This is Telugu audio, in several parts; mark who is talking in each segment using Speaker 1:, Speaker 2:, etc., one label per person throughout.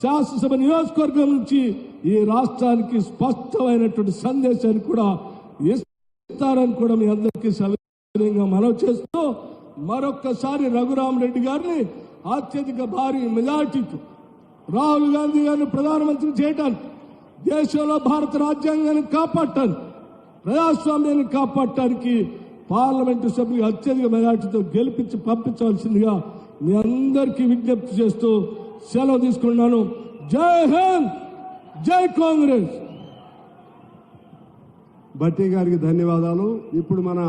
Speaker 1: శాసనసభ నియోజకవర్గం నుంచి ఈ రాష్ట్రానికి స్పష్టమైనటువంటి సందేశాన్ని కూడా ఇస్తారని కూడా మీ అందరికీ సవినయంగా మనవి చేస్తూ మరొక్కసారి రఘురామరెడ్డి గారిని అత్యధిక భారీ మెజార్టీతో రాహుల్ గాంధీ గారిని ప్రధానమంత్రి చేయడానికి, దేశంలో భారత రాజ్యాంగాన్ని కాపాడటానికి, ప్రజాస్వామ్యాన్ని కాపాడటానికి పార్లమెంటు సభ్యులు అత్యధిక మెజార్టీతో గెలిపించి పంపించవలసిందిగా మీ అందరికీ విజ్ఞప్తి చేస్తూ సెలవు తీసుకున్నాను. జై హింద్, జై కాంగ్రెస్.
Speaker 2: భట్టి గారికి ధన్యవాదాలు. ఇప్పుడు మన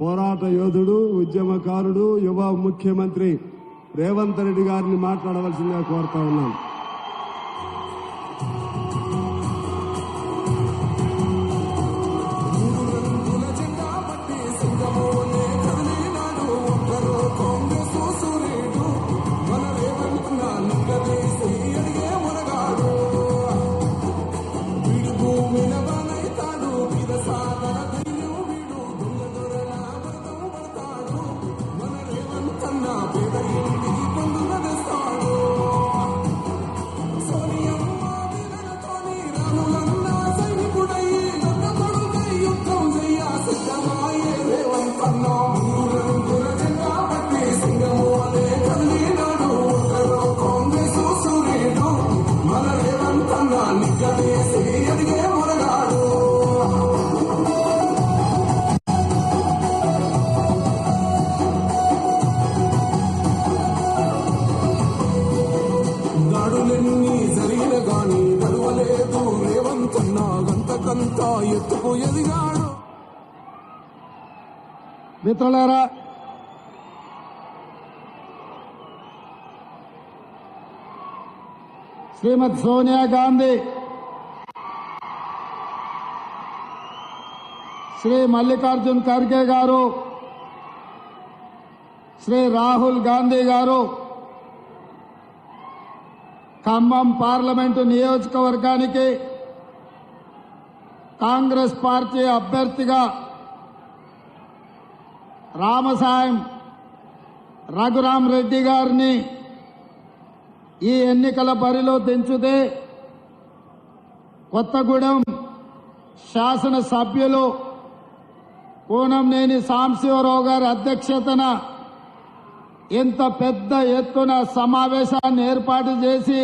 Speaker 2: పోరాట యోధుడు, ఉద్యమకారుడు, యువ ముఖ్యమంత్రి రేవంత్ రెడ్డి గారిని మాట్లాడవలసిందిగా కోరుతా ఉన్నాను.
Speaker 3: మిత్రులారా, శ్రీమతి సోనియా గాంధీ, శ్రీ మల్లికార్జున్ ఖర్గే గారు, శ్రీ రాహుల్ గాంధీ గారు ఖమ్మం పార్లమెంటు నియోజకవర్గానికి కాంగ్రెస్ పార్టీ అభ్యర్థిగా రామసాయం రఘురామరెడ్డి గారిని ఈ ఎన్నికల బరిలో దించితే కొత్తగూడెం శాసనసభ్యులు కూనంనేని సాంబశివరావు గారి అధ్యక్షతన ఇంత పెద్ద ఎత్తున సమావేశాన్ని ఏర్పాటు చేసి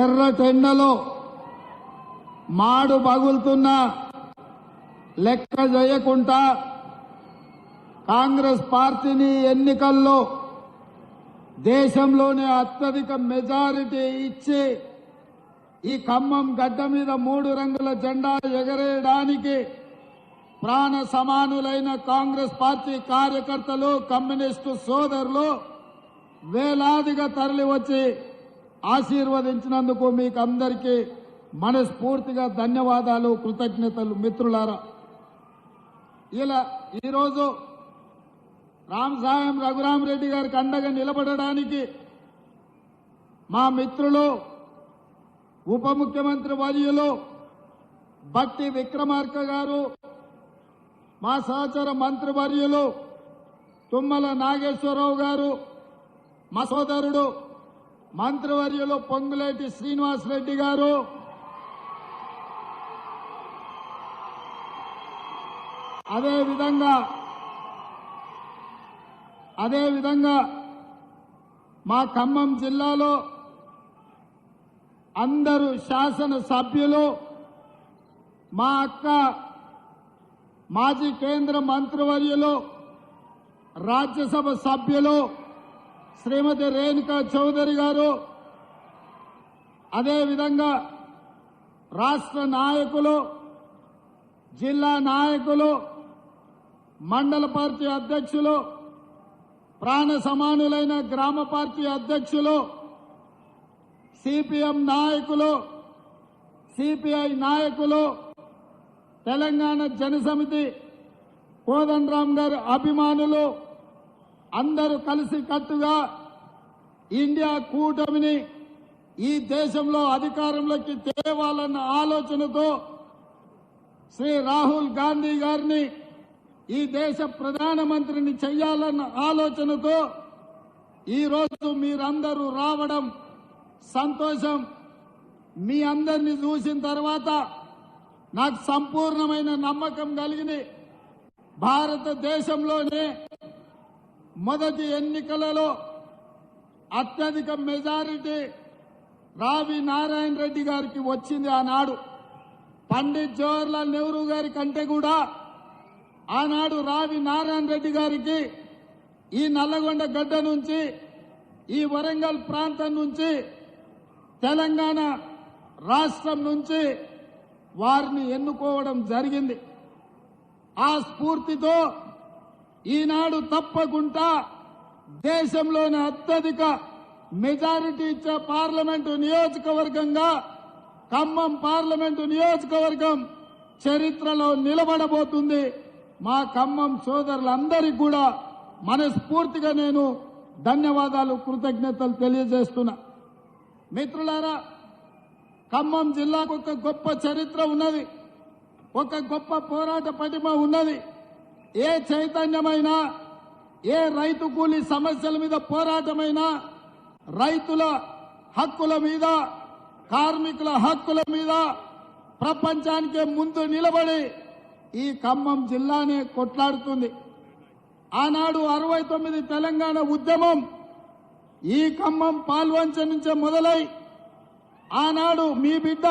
Speaker 3: ఎర్రటెండలో మాడు పగులుతున్న లెక్క చేయకుండా కాంగ్రెస్ పార్టీని ఎన్నికల్లో దేశంలోనే అత్యధిక మెజారిటీ ఇచ్చి ఈ ఖమ్మం గడ్డ మీద 3 రంగుల జెండా ఎగరేయడానికి ప్రాణ సమానులైన కాంగ్రెస్ పార్టీ కార్యకర్తలు, కమ్యూనిస్టు సోదరులు వేలాదిగా తరలివచ్చి ఆశీర్వదించినందుకు మీకు అందరికీ మనస్ఫూర్తిగా ధన్యవాదాలు, కృతజ్ఞతలు. మిత్రులారా, ఈరోజు రామసాయం రఘురామరెడ్డి గారికి అండగా నిలబడడానికి మా మిత్రులు ఉప ముఖ్యమంత్రి వర్యులు భట్టి విక్రమార్క గారు, మా సహచర మంత్రివర్యులు తుమ్మల నాగేశ్వరరావు గారు, మా సోదరుడు మంత్రివర్యులు పొంగులేటి శ్రీనివాసరెడ్డి గారు, అదేవిధంగా మా ఖమ్మం జిల్లాలో అందరూ శాసనసభ్యులు, మా అక్క మాజీ కేంద్ర మంత్రివర్యులు, రాజ్యసభ సభ్యులు శ్రీమతి రేణుకా చౌదరి గారు, అదేవిధంగా రాష్ట్ర నాయకులు, జిల్లా నాయకులు, మండల పార్టీ అధ్యక్షులు, ప్రాణ సమానులైన గ్రామ పార్టీ అధ్యక్షులు, సిపిఎం నాయకులు, సిపిఐ నాయకులు, తెలంగాణ జనసమితి కోదండరాం గారి అభిమానులు అందరూ కలిసి కట్టుగా ఇండియా కూటమిని ఈ దేశంలో అధికారంలోకి తేవాలన్న ఆలోచనతో శ్రీ రాహుల్ గాంధీ గారిని ఈ దేశ ప్రధానమంత్రిని చేయాలన్న ఆలోచనతో ఈరోజు మీరందరూ రావడం సంతోషం. మీ అందరిని చూసిన తర్వాత నాకు సంపూర్ణమైన నమ్మకం కలిగింది. భారతదేశంలోనే మొదటి ఎన్నికలలో అత్యధిక మెజారిటీ రావి నారాయణ రెడ్డి గారికి వచ్చింది. ఆనాడు పండిత్ జవహర్లాల్ నెహ్రూ గారి కంటే కూడా ఆనాడు రావి నారాయణ రెడ్డి గారికి ఈ నల్లగొండ గడ్డ నుంచి, ఈ వరంగల్ ప్రాంతం నుంచి, తెలంగాణ రాష్ట్రం నుంచి వారిని ఎన్నుకోవడం జరిగింది. ఆ స్ఫూర్తితో ఈనాడు తప్పకుండా దేశంలోని అత్యధిక మెజారిటీ ఇచ్చే పార్లమెంటు నియోజకవర్గంగా ఖమ్మం పార్లమెంటు నియోజకవర్గం చరిత్రలో నిలబడబోతుంది. మా ఖమ్మం సోదరులందరికీ కూడా మనస్ఫూర్తిగా నేను ధన్యవాదాలు, కృతజ్ఞతలు తెలియజేస్తున్నా. మిత్రులారా, ఖమ్మం జిల్లాకు ఒక గొప్ప చరిత్ర ఉన్నది, ఒక గొప్ప పోరాట పటిమ ఉన్నది. ఏ చైతన్యమైనా, ఏ రైతు కూలీ సమస్యల మీద పోరాటమైనా, రైతుల హక్కుల మీద, కార్మికుల హక్కుల మీద ప్రపంచానికే ముందు నిలబడి ఈ ఖమ్మం జిల్లానే కొట్లాడుతుంది. ఆనాడు 69 తెలంగాణ ఉద్యమం ఈ ఖమ్మం పాల్వంచ నుంచే మొదలై ఆనాడు మీ బిడ్డ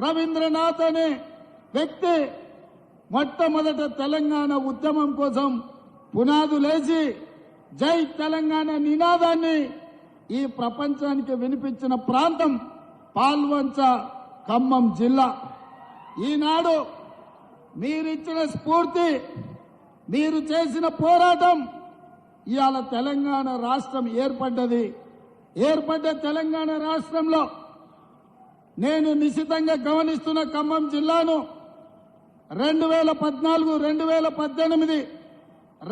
Speaker 3: రవీంద్రనాథ్ అనే వ్యక్తి మొట్టమొదట తెలంగాణ ఉద్యమం కోసం పునాదులేసి జై తెలంగాణ నినాదాన్ని ఈ ప్రపంచానికి వినిపించిన ప్రాంతం పాల్వంచ ఖమ్మం జిల్లా. ఈనాడు మీరిచ్చిన స్ఫూర్తి, మీరు చేసిన పోరాటం ఇవాళ తెలంగాణ రాష్ట్రం ఏర్పడ్డది. ఏర్పడ్డ తెలంగాణ రాష్ట్రంలో నేను నిశితంగా గమనిస్తున్న ఖమ్మం జిల్లాను 2014, 2018,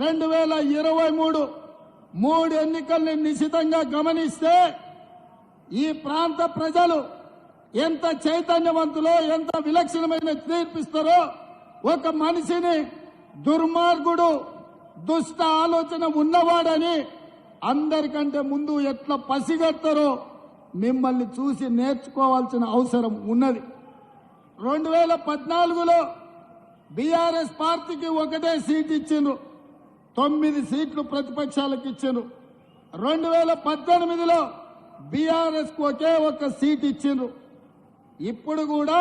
Speaker 3: 2023 మూడు ఎన్నికల్ని నిశితంగా గమనిస్తే ఈ ప్రాంత ప్రజలు ఎంత చైతన్యవంతులో, ఎంత విలక్షణమైన తీర్పిస్తారో, ఒక మనిషిని దుర్మార్గుడు, దుష్ట ఆలోచన ఉన్నవాడని అందరికంటే ముందు ఎట్లా పసిగడతారో మిమ్మల్ని చూసి నేర్చుకోవాల్సిన అవసరం ఉన్నది. 2014లో బీఆర్ఎస్ పార్టీకి ఒకటే సీట్ ఇచ్చిండ్రు, 9 సీట్లు ప్రతిపక్షాలకు ఇచ్చిండ్రు. 2018లో బీఆర్ఎస్ కు ఒకే ఒక సీట్ ఇచ్చిండ్రు. ఇప్పుడు కూడా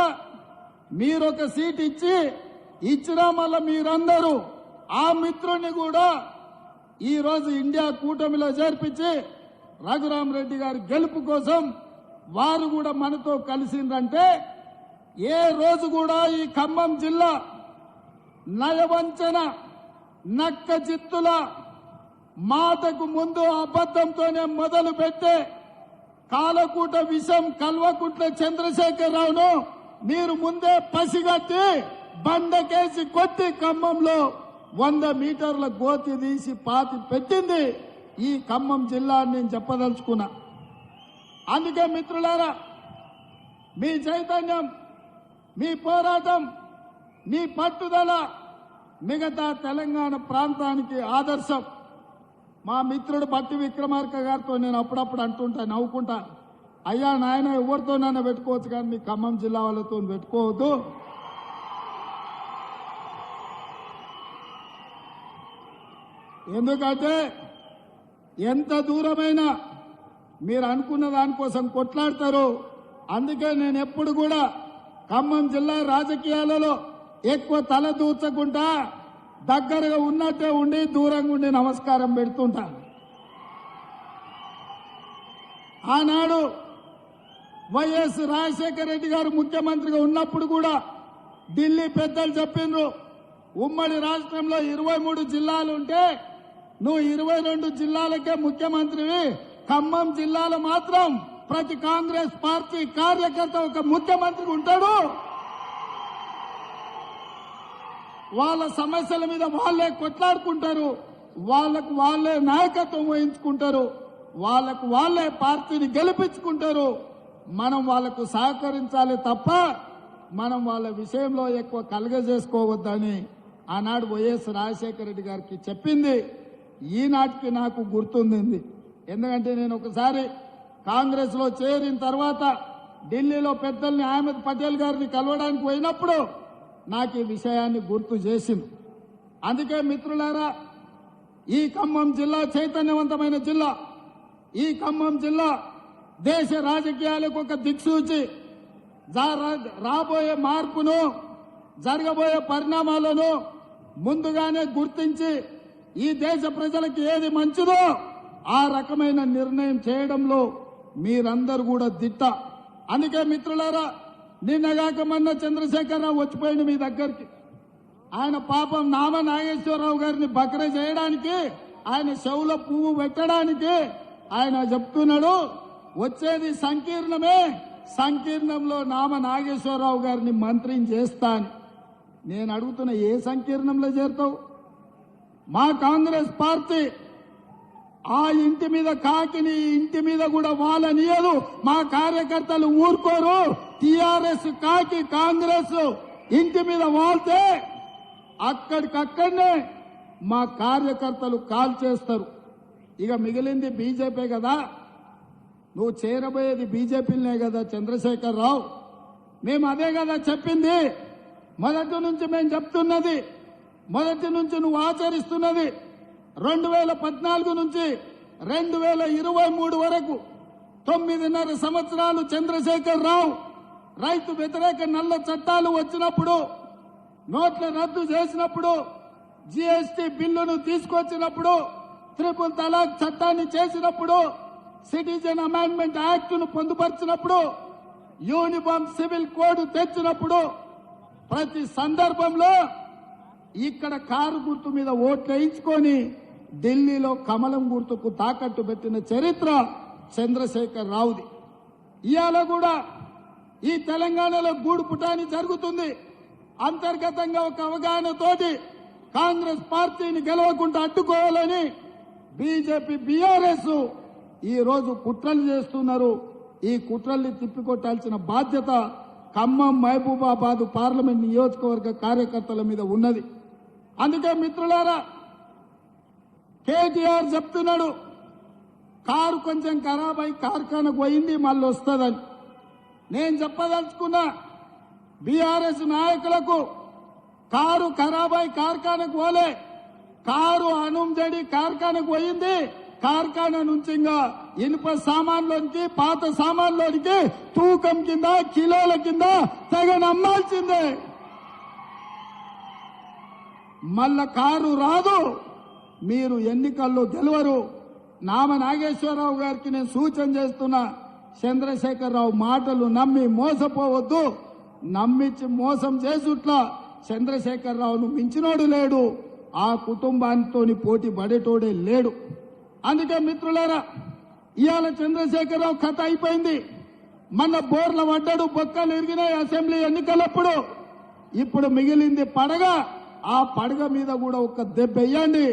Speaker 3: మీరొక సీట్ ఇచ్చినా మళ్ళా మీరందరూ ఆ మిత్రుని కూడా ఈరోజు ఇండియా కూటమిలో చేర్పించి రఘురామ్ రెడ్డి గారి గెలుపు కోసం వారు కూడా మనతో కలిసిందంటే, ఏ రోజు కూడా ఈ ఖమ్మం జిల్లా నయవంచన, నక్క చిత్తుల మాటకు ముందు అబద్ధంతోనే మొదలు పెట్టే కాలకూట విషం కల్వకుంట్ల చంద్రశేఖరరావును మీరు ముందే పసిగట్టి బండకేసి కొట్టి ఖమ్మంలో 100 మీటర్ల గోతి తీసి పాతి పెట్టింది ఈ ఖమ్మం జిల్లా అని నేను చెప్పదలుచుకున్నా. అందుకే మిత్రులారా, మీ చైతన్యం, మీ పోరాటం, మీ పట్టుదల మిగతా తెలంగాణ ప్రాంతానికి ఆదర్శం. మా మిత్రుడు బట్టి విక్రమార్క గారితో నేను అప్పుడప్పుడు అంటుంటా, నవ్వుకుంటా, అయ్యా నాయన ఎవరితోనైనా పెట్టుకోవచ్చు కానీ మీ ఖమ్మం జిల్లా వాళ్ళతో పెట్టుకోవద్దు. ఎందుకంటే ఎంత దూరమైనా మీరు అనుకున్న దానికోసం కొట్లాడతారు. అందుకే నేను ఎప్పుడు కూడా ఖమ్మం జిల్లా రాజకీయాలలో ఎక్కువ తల దూర్చకుండా దగ్గరగా ఉన్నట్టే ఉండి దూరంగా ఉండి నమస్కారం పెడుతుంటా. ఆనాడు వైఎస్ రాజశేఖర రెడ్డి గారు ముఖ్యమంత్రిగా ఉన్నప్పుడు కూడా ఢిల్లీ పెద్దలు చెప్పిండ్రు, ఉమ్మడి రాష్ట్రంలో 23 జిల్లాలు ఉంటే నువ్వు 22 జిల్లాలకే ముఖ్యమంత్రివి, ఖమ్మం జిల్లాలో మాత్రం ప్రతి కాంగ్రెస్ పార్టీ కార్యకర్త ఒక ముఖ్యమంత్రి ఉంటాడు, వాళ్ళ సమస్యల మీద వాళ్ళే కొట్లాడుకుంటారు, వాళ్ళకు వాళ్ళే నాయకత్వం వహించుకుంటారు, వాళ్ళకు వాళ్ళే పార్టీని గెలిపించుకుంటారు. మనం వాళ్ళకు సహకరించాలి తప్ప మనం వాళ్ళ విషయంలో ఎక్కువ కలగజేసుకోవద్దని ఆనాడు వైఎస్ రాజశేఖర రెడ్డి గారికి చెప్పింది ఈనాటికి నాకు గుర్తుంది. ఎందుకంటే నేను ఒకసారి కాంగ్రెస్ లో చేరిన తర్వాత ఢిల్లీలో పెద్దల్ని అహ్మద్ పటేల్ గారిని కలవడానికి పోయినప్పుడు నాకు ఈ విషయాన్ని గుర్తు చేసింది. అందుకే మిత్రులారా, ఈ ఖమ్మం జిల్లా చైతన్యవంతమైన జిల్లా. ఈ ఖమ్మం జిల్లా దేశ రాజకీయాలకు ఒక దిక్సూచి. రాబోయే మార్పును, జరగబోయే పరిణామాలను ముందుగానే గుర్తించి ఈ దేశ ప్రజలకు ఏది మంచిదో ఆ రకమైన నిర్ణయం చేయడంలో మీరందరూ కూడా దిట్ట. అందుకే మిత్రులారా, నిన్నగాక మొన్న చంద్రశేఖరరావు వచ్చిపోయింది మీ దగ్గరికి. ఆయన పాపం నామ నాగేశ్వరరావు గారిని బకర చేయడానికి, ఆయన చెవులో పువ్వు పెట్టడానికి ఆయన చెప్తున్నాడు వచ్చేది సంకీర్ణమే, సంకీర్ణంలో నామ నాగేశ్వరరావు గారిని మంత్రిని చేస్తాను. నేను అడుగుతున్న, ఏ సంకీర్ణంలో చేరుతావు? మా కాంగ్రెస్ పార్టీ ఆ ఇంటి మీద కాకిని ఇంటి మీద కూడా వాళ్ళనియదు. మా కార్యకర్తలు ఊరుకోరు. టీఆర్ఎస్ కాకి కాంగ్రెస్ ఇంటి మీద వాళ్తే అక్కడికక్కడనే మా కార్యకర్తలు కాల్ చేస్తారు. ఇక మిగిలింది బీజేపీ కదా, నువ్వు చేరబోయేది బీజేపీలనే కదా చంద్రశేఖరరావు. మేము అదే కదా చెప్పింది. మొదటి నుంచి మేము చెప్తున్నది, మొదటి నుంచి నువ్వు ఆచరిస్తున్నది. 2014 నుంచి 2023 వరకు 9.5 సంవత్సరాలు చంద్రశేఖరరావు రైతు వ్యతిరేక నల్ల చట్టాలు వచ్చినప్పుడు, నోట్ల రద్దు చేసినప్పుడు, జీఎస్టీ బిల్లును తీసుకొచ్చినప్పుడు, ట్రిపుల్ తలాక్ చట్టాన్ని చేసినప్పుడు, సిటిజన్ అమెండ్మెంట్ యాక్ట్ ను పొందుపరిచినప్పుడు, యూనిఫామ్ సివిల్ కోడ్ తెచ్చినప్పుడు, ప్రతి సందర్భంలో ఇక్కడ కారు గుర్తు మీద ఓట్లు వేయించుకొని ఢిల్లీలో కమలం గుర్తుకు తాకట్టు పెట్టిన చరిత్ర చంద్రశేఖర్ రావుది. ఇవాళ కూడా ఈ తెలంగాణలో గూడు పుటాని జరుగుతుంది. అంతర్గతంగా ఒక అవగాహనతోటి కాంగ్రెస్ పార్టీని గెలవకుండా అడ్డుకోవాలని బీజేపీ బీఆర్ఎస్ ఈ రోజు కుట్రలు చేస్తున్నారు. ఈ కుట్రల్ని తిప్పికొట్టాల్సిన బాధ్యత ఖమ్మం, మహబూబాబాద్ పార్లమెంట్ నియోజకవర్గ కార్యకర్తల మీద ఉన్నది. అందుకే మిత్రులారా, కేటీఆర్ చెప్తున్నాడు కారు కొంచెం ఖరాబ్ అయి కార్ఖానకు పోయింది మళ్ళీ వస్తుందని. నేను చెప్పదలుచుకున్నా బీఆర్ఎస్ నాయకులకు, కారు ఖరాబ్ అయి కార్ఖానకు పోలే, కారు అనుంజడి కార్ఖానకు పోయింది. కార్ఖానా నుంచి ఇంకా ఇనుప సామాన్లోనికి, పాత సామాన్లోనికి తూకం కింద, కిలోల కింద తెగనమ్మాల్సిందే. మళ్ళా కారు రాదు, మీరు ఎన్నికల్లో గెలవరు. నామ నాగేశ్వరరావు గారికి నేను సూచన చేస్తున్నా, చంద్రశేఖరరావు మాటలు నమ్మి మోసపోవద్దు. నమ్మించి మోసం చేసుట్లా చంద్రశేఖరరావును మించినోడు లేడు, ఆ కుటుంబానితోని పోటీ పడేటోడే లేడు. అందుకే మిత్రులారా, ఇవాళ చంద్రశేఖరరావు కథ అయిపోయింది. మన బోర్ల పడ్డాడు, బొక్కలు ఎరిగినాయి అసెంబ్లీ ఎన్నికలప్పుడు. ఇప్పుడు మిగిలింది పడగ. ఆ పడగ మీద కూడా ఒక దెబ్బ వేయండి,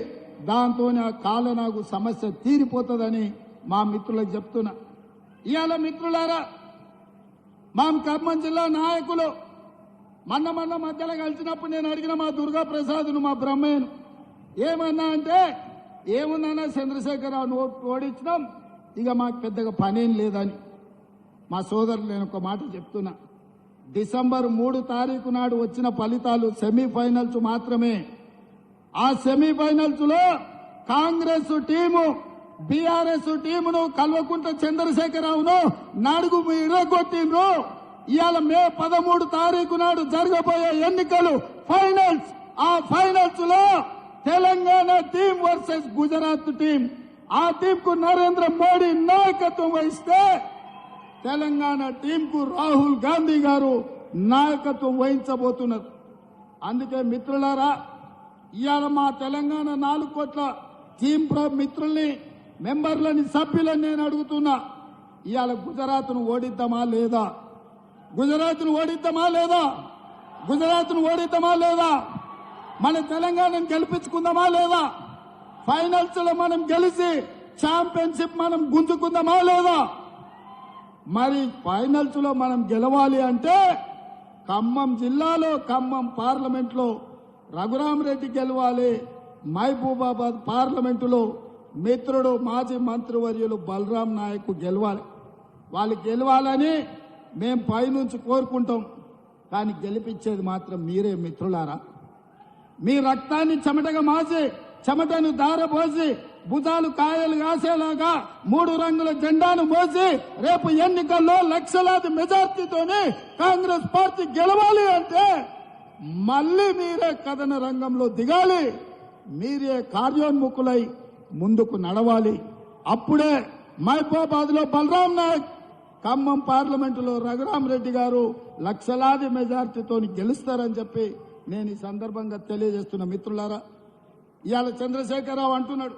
Speaker 3: దాంతో ఆ కాలనాగు సమస్య తీరిపోతుందని మా మిత్రులకు చెప్తున్నా. ఇవాళ మిత్రులారా, మా ఖమ్మం జిల్లా నాయకులు మొన్న మధ్యలో కలిసినప్పుడు నేను అడిగిన మా దుర్గా ప్రసాద్ను, మా బ్రహ్మయ్యను, ఏమన్నా అంటే, ఏముందన్నా చంద్రశేఖరరావును ఓడించినాం, ఇక మాకు పెద్దగా పనేం లేదని. మా సోదరులు నేను ఒక మాట చెప్తున్నా, డిసెంబర్ 3 తారీఖు నాడు వచ్చిన ఫలితాలు సెమీఫైనల్స్ మాత్రమే. ఆ సెమీఫైనల్స్ లో కాంగ్రెస్ టీము బీఆర్ఎస్ టీమును కల్వకుంట్ల చంద్రశేఖరరావును నాడుగు ఇరగొట్టిండ్రు. ఇవాళ మే 13 తారీఖు నాడు జరగబోయే ఎన్నికలు ఫైనల్స్. ఆ ఫైనల్స్ లో Telangana team versus Gujarat team. ఆ టీం కు నరేంద్ర మోడీ నాయకత్వం వహిస్తే తెలంగాణ టీం కు రాహుల్ గాంధీ గారు నాయకత్వం వహించబోతున్నారు. అందుకే మిత్రులారా, ఇవాళ మా తెలంగాణ 4 కోట్ల టీం మిత్రుల్ని, మెంబర్లని, సభ్యులని నేను అడుగుతున్నా, ఇవాళ గుజరాత్ను ఓడిద్దామా లేదా? గుజరాత్ను ఓడిద్దామా లేదా? గుజరాత్ను ఓడిద్దామా లేదా? మన తెలంగాణను గెలిపించుకుందామా లేదా? ఫైనల్స్ లో మనం గెలిచి ఛాంపియన్షిప్ మనం గుంజుకుందామా లేదా? మరి ఫైనల్స్ లో మనం గెలవాలి అంటే ఖమ్మం జిల్లాలో, ఖమ్మం పార్లమెంట్ లో రఘురామరెడ్డి గెలవాలి. మహబూబాబాద్ పార్లమెంటులో మిత్రుడు మాజీ మంత్రివర్యులు బలరాం నాయక్ గెలవాలి. వాళ్ళు గెలవాలని మేం పైనుంచి కోరుకుంటాం. కానీ గెలిపించేది మాత్రం మీరే మిత్రులారా. మీ రక్తాన్ని చెమటగా మాసి చెమటను దారపోసి భుజాలు కాయలు కాసేలాగా 3 రంగుల జెండాను మోసి రేపు ఎన్నికల్లో లక్షలాది మెజార్టీతోనే కాంగ్రెస్ పార్టీ గెలవాలి అంటే మళ్ళీ మీరే కథన రంగంలో దిగాలి. మీరే కార్యోన్ముఖులై ముందుకు నడవాలి. అప్పుడే మహబూబాబాద్ లో బలరాం నాయక్, ఖమ్మం పార్లమెంటులో రఘురామరెడ్డి గారు లక్షలాది మెజార్టీతో గెలుస్తారని చెప్పి నేను ఈ సందర్భంగా తెలియజేస్తున్న మిత్రులారా. ఇవాళ చంద్రశేఖరరావు అంటున్నాడు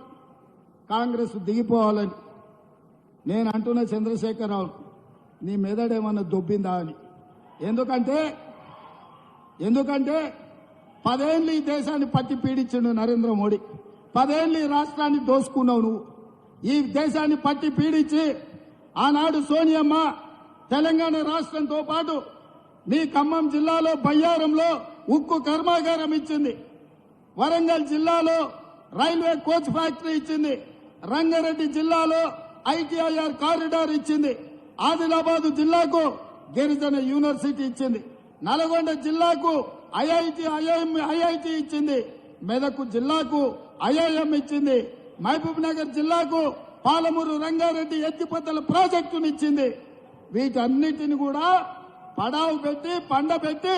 Speaker 3: కాంగ్రెస్ దిగిపోవాలని. నేను అంటున్న చంద్రశేఖరరావు, నీ మెదడేమన్నా దొబ్బిందా అని. ఎందుకంటే 10 ఏళ్ళు ఈ దేశాన్ని పట్టి పీడించిండు నరేంద్ర మోడీ. 10 ఏళ్ళు ఈ రాష్ట్రాన్ని దోసుకున్నావు నువ్వు. ఈ దేశాన్ని పట్టి పీడించి ఆనాడు సోనియమ్మ తెలంగాణ రాష్ట్రంతో పాటు మీ ఖమ్మం జిల్లాలో బయ్యారంలో ఉక్కు కర్మాగారం ఇచ్చింది. వరంగల్ జిల్లాలో రైల్వే కోచ్ ఫ్యాక్టరీ ఇచ్చింది. రంగారెడ్డి జిల్లాలో ఐటీఐఆర్ కారిడార్ ఇచ్చింది. ఆదిలాబాద్ జిల్లాకు గిరిజన యూనివర్సిటీ ఇచ్చింది. నల్గొండ జిల్లాకు ఐఐటి ఇచ్చింది. మెదక్ జిల్లాకు ఐఐఎం ఇచ్చింది. మహబూబ్ నగర్ జిల్లాకు పాలమూరు రంగారెడ్డి ఎత్తిపోతల ప్రాజెక్టును ఇచ్చింది. వీటన్నిటిని కూడా పడావు పెట్టి పండబెట్టి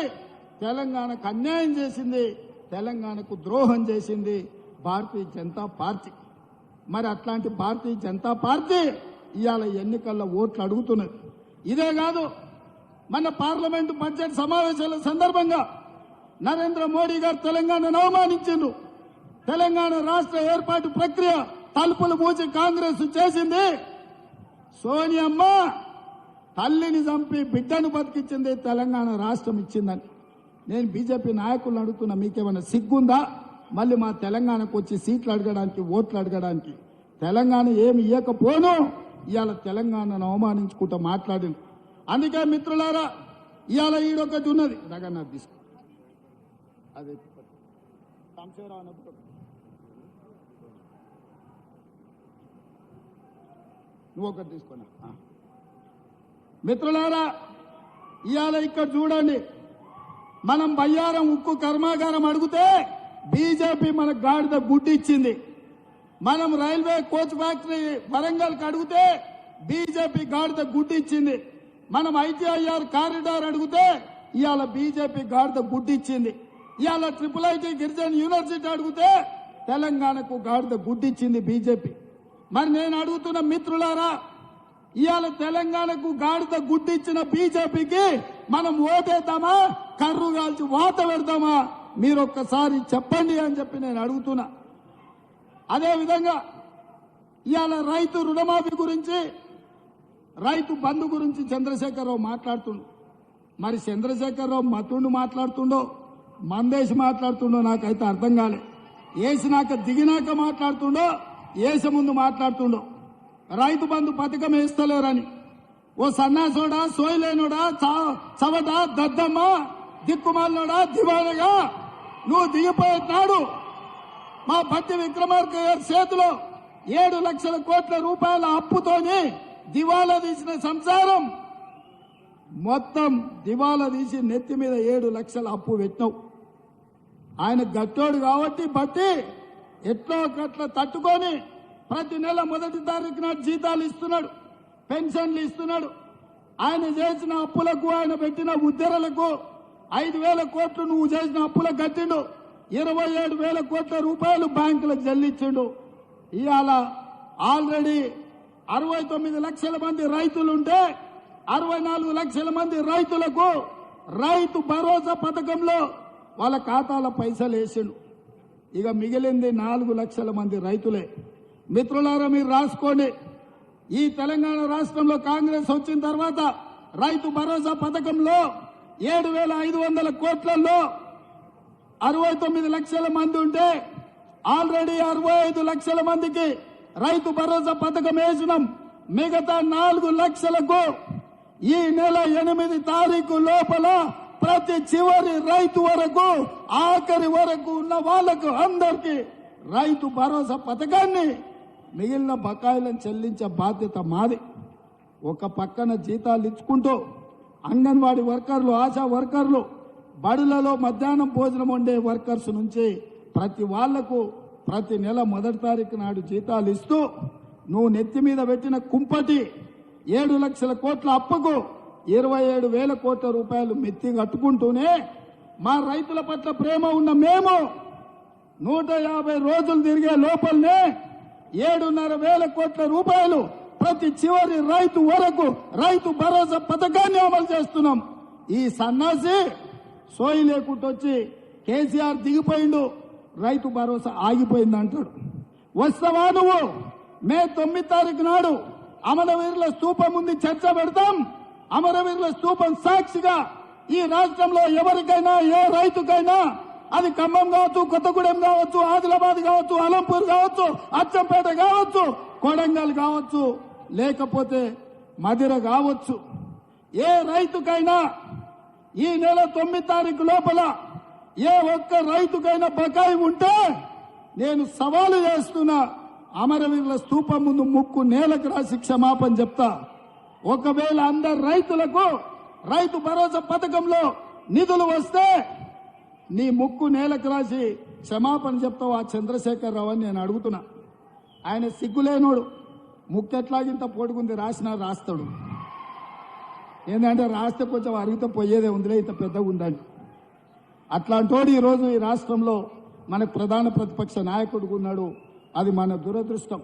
Speaker 3: తెలంగాణకు అన్యాయం చేసింది, తెలంగాణకు ద్రోహం చేసింది భారతీయ జనతా పార్టీ. మరి అట్లాంటి భారతీయ జనతా పార్టీ ఇవాళ ఎన్నికల్లో ఓట్లు అడుగుతున్నది. ఇదే కాదు, మన పార్లమెంటు బడ్జెట్ సమావేశాల సందర్భంగా నరేంద్ర మోడీ గారు తెలంగాణను అవమానించిండ్రు. తెలంగాణ రాష్ట్ర ఏర్పాటు ప్రక్రియ తలుపులు మూసి కాంగ్రెస్ చేసింది. సోనియమ్మ తల్లిని చంపి బిడ్డను బతికించింది, తెలంగాణ రాష్ట్రం ఇచ్చిందని. నేను బీజేపీ నాయకులను అడుగుతున్నా, మీకేమైనా సిగ్గుందా మళ్ళీ మా తెలంగాణకు వచ్చి సీట్లు అడగడానికి, ఓట్లు అడగడానికి? తెలంగాణ ఏమి ఇవ్వకపోను ఇవాళ తెలంగాణను అవమానించుకుంటూ మాట్లాడింది. అందుకే మిత్రులారా, ఇవాళ ఈడొకటి ఉన్నది. రగన్నాథ్ తీసుకో, అదే సాంశీరావు అన్నప్పుడు నువ్వు ఒకటి తీసుకున్నా. మిత్రులారా, ఇవాళ ఇక్కడ చూడండి, మనం బయ్యారం ఉక్కు కర్మాగారం అడిగితే బీజేపీ మన గాడిద గుడ్డి ఇచ్చింది. మనం రైల్వే కోచ్ ఫ్యాక్టరీ వరంగల్కి అడిగితే బీజేపీ గాడిద గుడ్డి ఇచ్చింది. మనం ఐటీఐఆర్ కారిడార్ అడిగితే ఇవాళ బీజేపీ గాడిద గుడ్డి ఇచ్చింది. ఇవాళ IIIT గిరిజన యూనివర్సిటీ అడిగితే తెలంగాణకు గాడిద గుడ్డి ఇచ్చింది బీజేపీ. మరి నేను అడుగుతున్న మిత్రులారా, ఇవాళ తెలంగాణకు గాడిద గుడ్డి ఇచ్చిన బీజేపీకి మనం ఓటేద్దామా, కర్రు కాల్చి వాత పెడదామా? మీరు ఒక్కసారి చెప్పండి అని చెప్పి నేను అడుగుతున్నా. అదేవిధంగా ఇవాళ రైతు రుణమాఫీ గురించి, రైతు బంధు గురించి చంద్రశేఖరరావు మాట్లాడుతుండు. మరి చంద్రశేఖరరావు మతుండు మాట్లాడుతుండో, మందేసి మాట్లాడుతుండో నాకైతే అర్థం కాలే. వేసినాక దిగినాక మాట్లాడుతుండో, వేసే ముందు మాట్లాడుతుండో. రైతు బంధు పథకం వేస్తలేరని ఓ సన్నాసోడా, సోయలేనోడా, చవట, దద్దమ్మ, దిక్కుమాలనోడా, దివానగా నువ్వు దిగిపోయినాడు మా భట్టి విక్రమార్క గారి చేతిలో 7 లక్షల కోట్ల రూపాయల అప్పుతోని దివాలా తీసిన సంసారం మొత్తం దివాలా తీసి నెత్తి మీద 7 లక్షల అప్పు పెట్టినావు. ఆయన గట్టోడు కాబట్టి బట్టి ఎట్లో ఒకట్లా తట్టుకొని ప్రతి నెల 1వ తారీఖు నాడు జీతాలు ఇస్తున్నాడు, పెన్షన్లు ఇస్తున్నాడు. ఆయన చేసిన అప్పులకు, ఆయన పెట్టిన ఉద్దెరలకు 5,000 కోట్లు నువ్వు చేసిన అప్పులకు కట్టిండు. 27,000 కోట్ల రూపాయలు బ్యాంకులకు చెల్లించిండు. ఇవాళ ఆల్రెడీ 69 లక్షల మంది రైతులుంటే 64 లక్షల మంది రైతులకు రైతు భరోసా పథకంలో వాళ్ళ ఖాతాల పైసలు వేసిండు. ఇక మిగిలింది 4 లక్షల మంది రైతులే. మిత్రులారా, మీరు రాసుకోండి. ఈ తెలంగాణ రాష్ట్రంలో కాంగ్రెస్ వచ్చిన తర్వాత రైతు భరోసా పథకంలో 7,500 కోట్లలో 69 లక్షల మంది ఉంటే ఆల్రెడీ 65 లక్షల మందికి రైతు భరోసా పథకం వేసినాం. మిగతా 4 లక్షలకు ఈ నెల 8 తారీఖు లోపల ప్రతి చివరి రైతు వరకు, ఆఖరి వరకు ఉన్న వాళ్లకు అందరికీ రైతు భరోసా పథకాన్ని, మిగిలిన బకాయిలను చెల్లించే బాధ్యత మాది. ఒక పక్కన జీతాలు ఇచ్చుకుంటూ అంగన్వాడీ వర్కర్లు, ఆశా వర్కర్లు, బడులలో మధ్యాహ్నం భోజనం వండే వర్కర్స్ నుంచి ప్రతి వాళ్లకు ప్రతి నెల 1వ తారీఖు నాడు జీతాలు ఇస్తూ నువ్వు నెత్తి మీద పెట్టిన కుంపటి 7 లక్షల కోట్ల అప్పుకు 27,000 కోట్ల రూపాయలు మెత్తి కట్టుకుంటూనే మా రైతుల పట్ల ప్రేమ ఉన్న మేము 150 రోజులు తిరిగే లోపలనే 7,500 కోట్ల రూపాయలు ప్రతి చివరి రైతు వరకు రైతు భరోసా పథకాన్ని అమలు చేస్తున్నాం. ఈ సన్నాసి సోయి లేకుండా వచ్చి కేసీఆర్ దిగిపోయిండు, రైతు భరోసా ఆగిపోయింది అంటాడు. వస్తావా నువ్వు? మే 9 తారీఖు నాడు అమరవీరుల స్తూపం ముందు చర్చ పెడతాం. అమరవీరుల స్తూపం సాక్షిగా ఈ రాష్ట్రంలో ఎవరికైనా ఏ రైతుకైనా, అది ఖమ్మం కావచ్చు, కొత్తగూడెం కావచ్చు, ఆదిలాబాద్ కావచ్చు, అలంపూర్ కావచ్చు, అచ్చంపేట కావచ్చు, కొడంగల్ కావచ్చు, లేకపోతే మదిర కావచ్చు, ఏ రైతుకైనా ఈ నెల 9 తారీఖు లోపల ఏ ఒక్క రైతుకైనా బకాయి ఉంటే నేను సవాలు చేస్తున్నా, అమరవీరుల స్తూపం ముందు ముక్కు నేలకు రాసి క్షమాపణ చెప్తా. ఒకవేళ అందరు రైతులకు రైతు భరోసా పథకంలో నిధులు వస్తే నీ ముక్కు నేలకు రాసి క్షమాపణ చెప్తావు ఆ చంద్రశేఖరరావు అని నేను అడుగుతున్నా. ఆయన సిగ్గులేనోడు, ముక్కెట్లాగింత పొడుగుంది, రాసినా రాస్తాడు. ఏంటంటే రాస్తే కొంచెం అరిగితే పోయేదే ఉందిలే, ఇంత పెద్దగా ఉందని. అట్లాంటోడు ఈరోజు ఈ రాష్ట్రంలో మనకు ప్రధాన ప్రతిపక్ష నాయకుడు ఉన్నాడు. అది మన దురదృష్టం.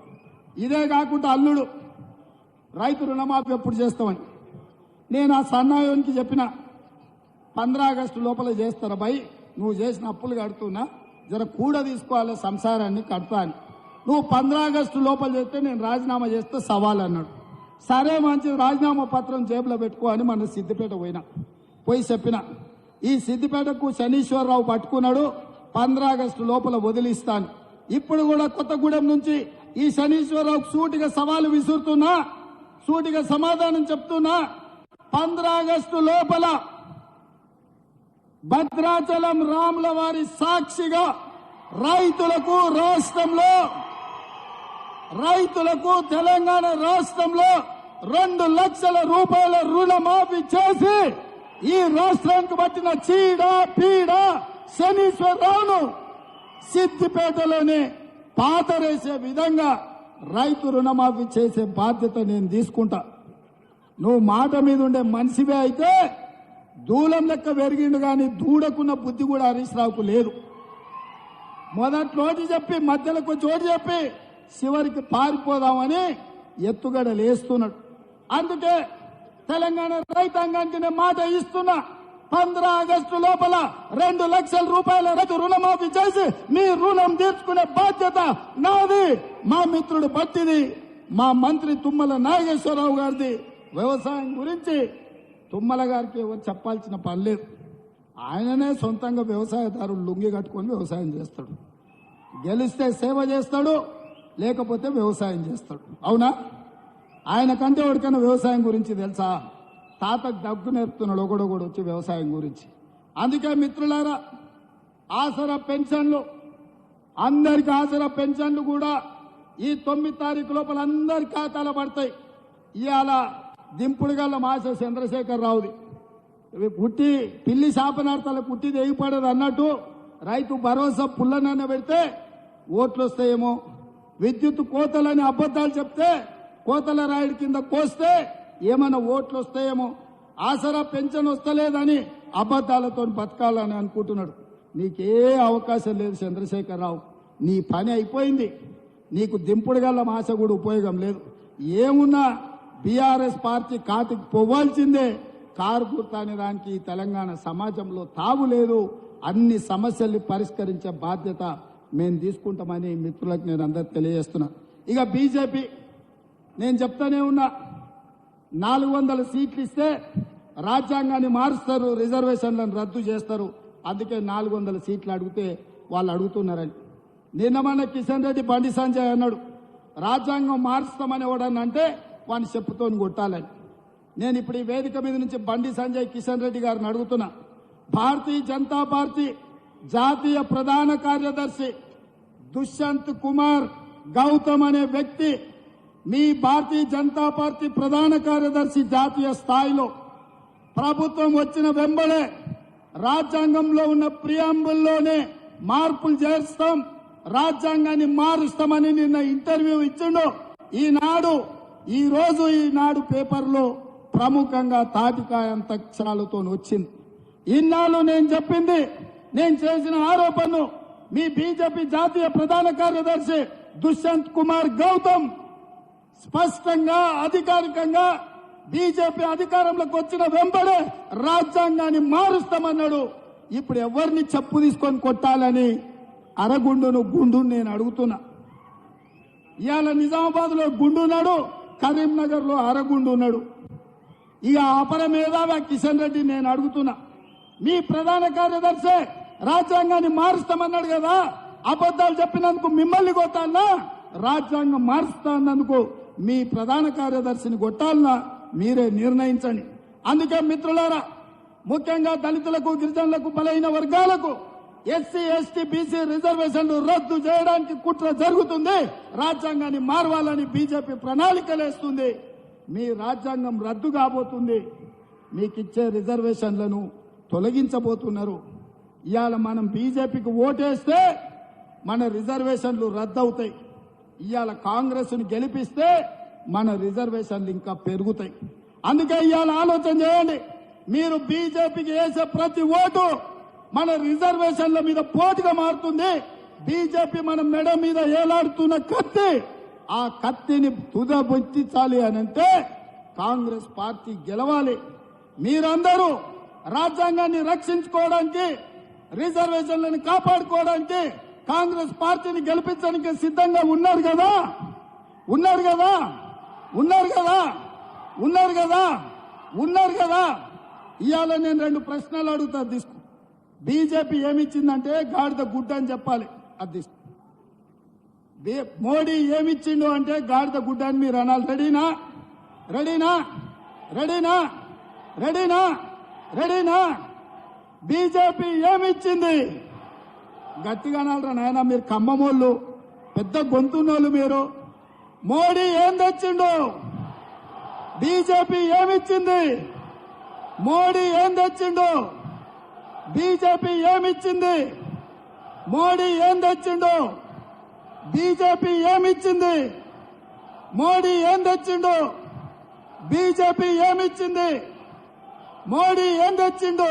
Speaker 3: ఇదే కాకుండా అల్లుడు రైతు రుణమాఫీ ఎప్పుడు చేస్తామని నేను ఆ సన్నాయోనికి చెప్పిన 15 ఆగస్టు లోపల చేస్తారా భయ్, నువ్వు చేసిన అప్పులు కడుతున్నా, జర కూడా తీసుకోవాలి సంసారాన్ని కడతా అని. నువ్వు 15 ఆగస్టు లోపల చేస్తే నేను రాజీనామా చేస్తే సవాల్ అన్నాడు. సరే మంచిది, రాజీనామా పత్రం జేబులో పెట్టుకో అని మన సిద్దిపేట పోయి చెప్పిన. ఈ సిద్దిపేటకు శనీశ్వరరావు పట్టుకున్నాడు, 15 ఆగస్టు లోపల వదిలిస్తాను. ఇప్పుడు కూడా కొత్తగూడెం నుంచి ఈ శనీశ్వరరావుకు సూటిగా సవాలు విసురుతున్నా, సూటిగా సమాధానం చెప్తున్నా. 15 ఆగస్టు లోపల భద్రాచలం రాముల వారి సాక్షిగా రైతులకు తెలంగాణ రాష్ట్రంలో 2 లక్షల రూపాయల రుణమాఫీ చేసి ఈ రాష్ట్రానికి పట్టిన చీడ పీడ శనీశ్వరరావును సిద్దిపేటలోనే పాతరేసే విధంగా రైతు రుణమాఫీ చేసే బాధ్యత నేను తీసుకుంటా. నువ్వు మాట మీద ఉండే మనిషివే అయితే దూలం లెక్క పెరిగిండు కానీ దూడకున్న బుద్ధి కూడా హరీష్ రావుకు లేదు. మొదట్లోటి చెప్పి మధ్యలో చోటు చెప్పి చివరికి పారిపోదామని ఎత్తుగడలు వేస్తున్నాడు. అందుకే తెలంగాణ రైతాంగానికి నేను మాట ఇస్తున్నా, 15 ఆగస్టు లోపల 2 లక్షల రూపాయల రైతు రుణమాఫీ చేసి మీ రుణం తీర్చుకునే బాధ్యత నాది, మా మిత్రుడు భట్టిది, మా మంత్రి తుమ్మల నాగేశ్వరరావు గారిది. వ్యవసాయం గురించి తుమ్మల గారికి ఎవరు చెప్పాల్సిన పని లేదు. ఆయననే సొంతంగా వ్యవసాయదారులు లుంగి కట్టుకొని వ్యవసాయం చేస్తాడు. గెలిస్తే సేవ చేస్తాడు, లేకపోతే వ్యవసాయం చేస్తాడు. అవునా? ఆయన కంటే ఎవరికైనా వ్యవసాయం గురించి తెలుసా? తాతకు దగ్గు నేర్పుతున్నాడు ఒకడొకడు వచ్చి వ్యవసాయం గురించి. అందుకే మిత్రులారా, ఆసరా పెన్షన్లు, అందరికి ఆసరా పెన్షన్లు కూడా ఈ 9 తారీఖు లోపల అందరి ఖాతాలో పడతాయి. ఇవాళ దింపుడు గల్ల మాస చంద్రశేఖరరావుది పుట్టి పిల్లి శాపనార్థాల పుట్టి తెగిపడదు అన్నట్టు రైతు భరోసా పుల్లనన్న పెడితే ఓట్లు వస్తాయేమో, విద్యుత్ కోతలని అబద్దాలు చెప్తే కోతల రాయుడి కింద కోస్తే ఏమైనా ఓట్లు వస్తాయేమో, ఆసరా పెన్షన్ వస్తలేదని అబద్దాలతో బతకాలని అనుకుంటున్నాడు. నీకే అవకాశం లేదు చంద్రశేఖరరావు, నీ పని అయిపోయింది. నీకు దింపుడు గల్ల మాస కూడా ఉపయోగం లేదు. ఏమున్నా బీఆర్ఎస్ పార్టీ కాటికి పోవాల్సిందే. కారు గుర్తు అనే దానికి ఈ తెలంగాణ సమాజంలో తావు లేదు. అన్ని సమస్యల్ని పరిష్కరించే బాధ్యత మేము తీసుకుంటామని మిత్రులకు నేను అందరికి తెలియజేస్తున్నా. ఇక బీజేపీ నేను చెప్తానే ఉన్నా, 400 సీట్లు ఇస్తే రాజ్యాంగాన్ని మారుస్తారు, రిజర్వేషన్లను రద్దు చేస్తారు. అందుకే 400 సీట్లు అడిగితే వాళ్ళు అడుగుతున్నారని. నిన్న మన కిషన్ రెడ్డి బండి సంజయ్ అన్నాడు, రాజ్యాంగం మారుస్తామని ఎవడన్నంటే వాడిని చెప్పుతో కొట్టాలని. నేను ఇప్పుడు ఈ వేదిక మీద నుంచి బండి సంజయ్ కిషన్ రెడ్డి గారిని అడుగుతున్నా, భారతీయ జనతా పార్టీ జాతీయ ప్రధాన కార్యదర్శి దుష్యంత్ కుమార్ గౌతమ్ అనే వ్యక్తి మీ భారతీయ జనతా పార్టీ ప్రధాన కార్యదర్శి జాతీయ స్థాయిలో ప్రభుత్వం వచ్చిన వెంబడే రాజ్యాంగంలో ఉన్న ప్రియాంబుల్లోనే మార్పులు చేస్తాం, రాజ్యాంగాన్ని మారుస్తామని నిన్న ఇంటర్వ్యూ ఇచ్చిండు. ఈనాడు పేపర్లో ప్రముఖంగా తాటికాయంత అక్షరాలతో వచ్చింది. ఇన్నాళ్ళు నేను చెప్పింది, నేను చేసిన ఆరోపణను మీ బీజేపీ జాతీయ ప్రధాన కార్యదర్శి దుష్యంత్ కుమార్ గౌతమ్ స్పష్టంగా అధికారికంగా బీజేపీ అధికారంలోకి వచ్చిన వెంబడే రాజ్యాంగాన్ని మారుస్తామన్నాడు. ఇప్పుడు ఎవరిని చెప్పు తీసుకొని కొట్టాలని గుండు నేను అడుగుతున్నా. ఇవాళ నిజామాబాద్ లో గుండున్నాడు, కరీంనగర్ లో అరగుండు ఉన్నాడు. ఇక అపర మేధావి కిషన్ రెడ్డి నేను అడుగుతున్నా, మీ ప్రధాన కార్యదర్శి రాజ్యాంగాన్ని మారుస్తామన్నాడు కదా, అబద్దాలు చెప్పినందుకు మిమ్మల్ని కొట్టాలనా, రాజ్యాంగం మారుస్తా అన్నందుకు మీ ప్రధాన కార్యదర్శిని కొట్టాలనా మీరే నిర్ణయించండి. అందుకే మిత్రులారా, ముఖ్యంగా దళితులకు, గిరిజనులకు, బలహీన వర్గాలకు ఎస్సీ, ఎస్టీ, బీసీ రిజర్వేషన్లు రద్దు చేయడానికి కుట్ర జరుగుతుంది. రాజ్యాంగాన్ని మారవాలని బీజేపీ ప్రణాళికలేస్తుంది. మీ రాజ్యాంగం రద్దు కాబోతుంది, మీకిచ్చే రిజర్వేషన్లను తొలగించబోతున్నారు. ఇవాళ మనం బీజేపీకి ఓటేస్తే మన రిజర్వేషన్లు రద్దవుతాయి. ఇవాళ కాంగ్రెస్ను గెలిపిస్తే మన రిజర్వేషన్లు ఇంకా పెరుగుతాయి. అందుకే ఇవాళ ఆలోచన చేయండి, మీరు బీజేపీకి వేసే ప్రతి ఓటు మన రిజర్వేషన్ల మీద పోటుగా మారుతుంది. బీజేపీ మన మెడ మీద ఏలాడుతున్న కత్తి, ఆ కత్తిని తుదబొట్టించాలి అనంటే కాంగ్రెస్ పార్టీ గెలవాలి. మీరందరూ రాజ్యాంగాన్ని రక్షించుకోవడానికి, రిజర్వేషన్లను కాపాడుకోవడానికి కాంగ్రెస్ పార్టీని గెలిపించడానికి సిద్ధంగా ఉన్నారు కదా, ఉన్నారు కదా, ఉన్నారు కదా, ఉన్నారు కదా, ఉన్నారు కదా. ఇవాళ నేను 2 ప్రశ్నలు అడుగుతా, తీసుకో. బీజేపీ ఏమిచ్చిందంటే గాడిద గుడ్డ అని చెప్పాలి, అది తీసుకో. మోడీ ఏమిచ్చిండు అంటే గాడిద గుడ్డ అని మీరు అనాలి. రెడీనా? రెడీనా? రెడీనా? రెడీనా? రెడీనా? బీజేపీ ఏమిచ్చింది? గట్టిగా అనాలరా నాయన, మీరు ఖమ్మమోళ్ళు, పెద్ద గొంతున్నోళ్ళు మీరు. మోడీ ఏం తెచ్చిండు? బీజేపీ ఏమిచ్చింది? మోడీ ఏం తెచ్చిండు? బీజేపీ ఏమిచ్చింది? మోడీ ఏం తెచ్చిండు? బీజేపీ ఏమిచ్చింది? మోడీ ఏం తెచ్చిండు? బీజేపీ ఏమిచ్చింది? మోడీ ఏం తెచ్చిండు?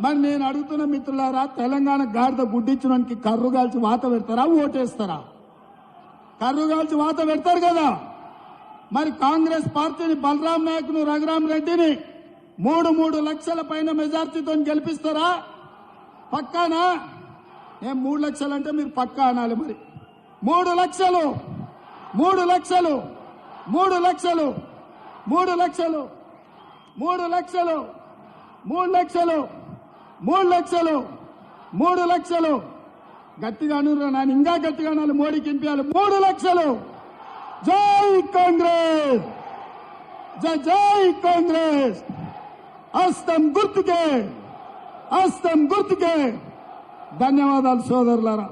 Speaker 3: మరి నేను అడుగుతున్న మిత్రులారా, తెలంగాణ గాడిద గుడ్డించడానికి కర్రు కాల్చి వాత పెడతారా, ఓటేస్తారా? కర్రు కాల్చి వాత పెడతారు కదా. మరి కాంగ్రెస్ పార్టీని, బలరాం నాయక్ను, రఘురాం రెడ్డిని 3 లక్షల పైన మెజార్టీతో గెలిపిస్తారా? పక్కానా? నేను 3 లక్షలు అంటే మీరు పక్కా అనాలి. మరి 3 లక్షలు, 3 లక్షలు, 3 లక్షలు, 3 లక్షలు, 3 లక్షలు, 3 లక్షలు, 3 లక్షలు, 3 లక్షలు. గట్టిగా అనురా నాన్న, ఇంకా గట్టిగా అనాలి, మోడీకి వినిపించాలి. 3 లక్షలు. జై కాంగ్రెస్, జై జై కాంగ్రెస్. హస్తం గుర్తుకే, హస్తం గుర్తుకే. ధన్యవాదాలు సోదరులారా.